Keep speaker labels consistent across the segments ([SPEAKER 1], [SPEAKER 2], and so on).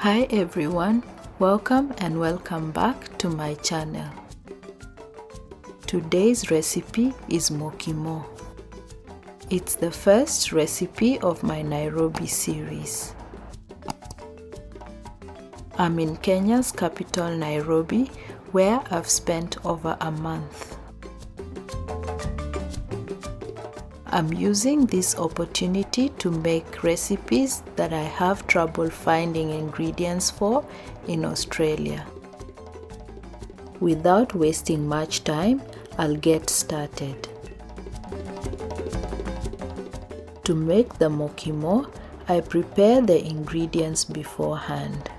[SPEAKER 1] Hi everyone, welcome back to my channel. Today's recipe is Mukimo. It's the first recipe of my Nairobi series. I'm in Kenya's capital Nairobi, where I've spent over a month. I'm using this opportunity to make recipes that I have trouble finding ingredients for in Australia. Without wasting much time, I'll get started. To make the Mukimo, I prepare the ingredients beforehand.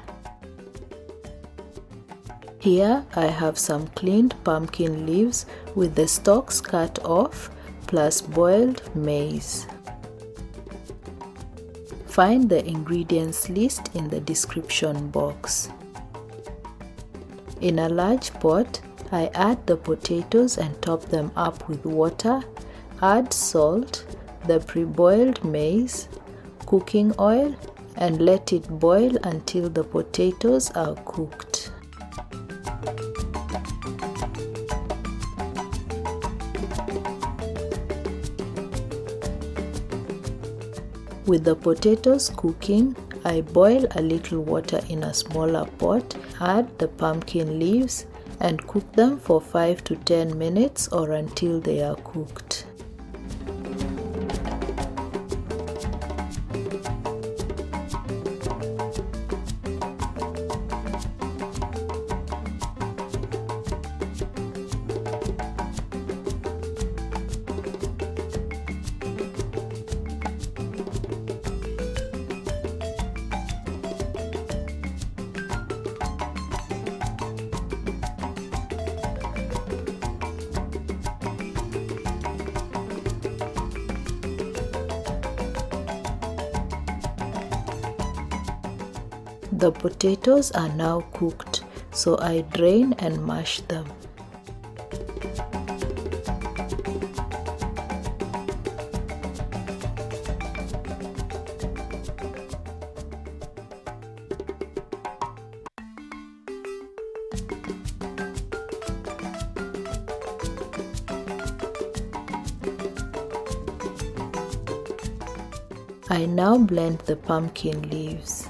[SPEAKER 1] Here I have some cleaned pumpkin leaves with the stalks cut off, plus boiled maize. Find the ingredients list in the description box. In a large pot, I add the potatoes and top them up with water, add salt, the pre-boiled maize, cooking oil, and let it boil until the potatoes are cooked. With the potatoes cooking, I boil a little water in a smaller pot, add the pumpkin leaves, and cook them for 5 to 10 minutes or until they are cooked. The potatoes are now cooked, so I drain and mash them. I now blend the pumpkin leaves.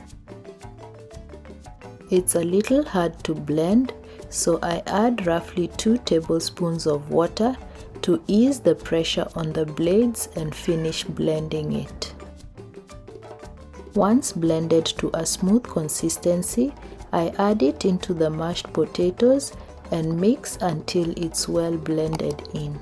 [SPEAKER 1] It's a little hard to blend, so I add roughly 2 tablespoons of water to ease the pressure on the blades and finish blending it. Once blended to a smooth consistency, I add it into the mashed potatoes and mix until it's well blended in.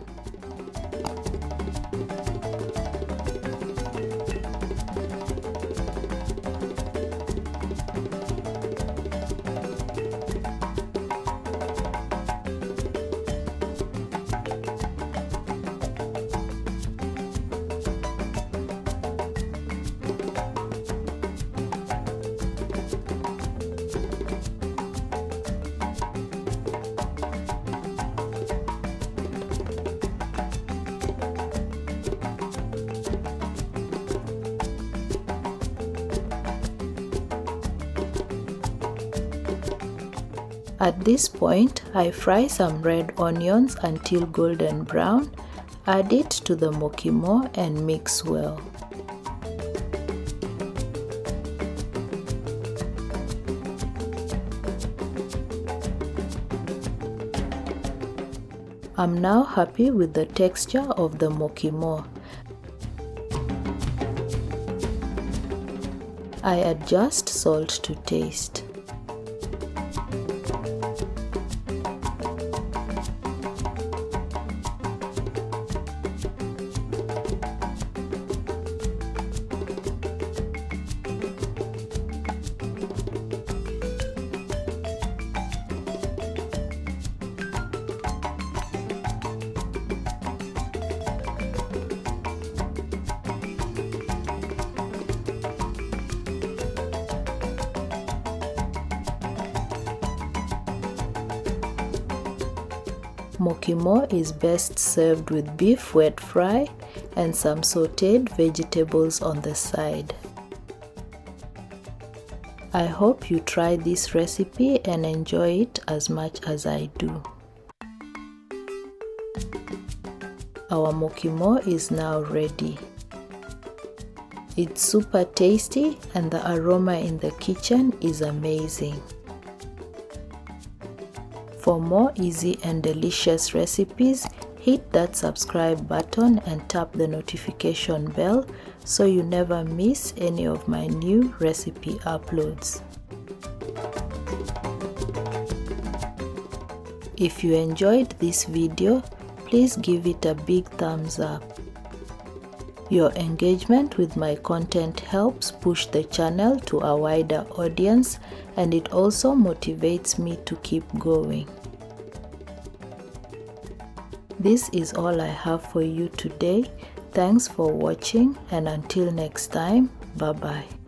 [SPEAKER 1] At this point, I fry some red onions until golden brown, add it to the Mukimo and mix well. I'm now happy with the texture of the Mukimo. I adjust salt to taste. Mukimo is best served with beef wet fry and some sautéed vegetables on the side. I hope you try this recipe and enjoy it as much as I do. Our mukimo is now ready. It's super tasty and the aroma in the kitchen is amazing. For more easy and delicious recipes, hit that subscribe button and tap the notification bell so you never miss any of my new recipe uploads. If you enjoyed this video, please give it a big thumbs up. Your engagement with my content helps push the channel to a wider audience, and it also motivates me to keep going. This is all I have for you today. Thanks for watching, and until next time, bye bye.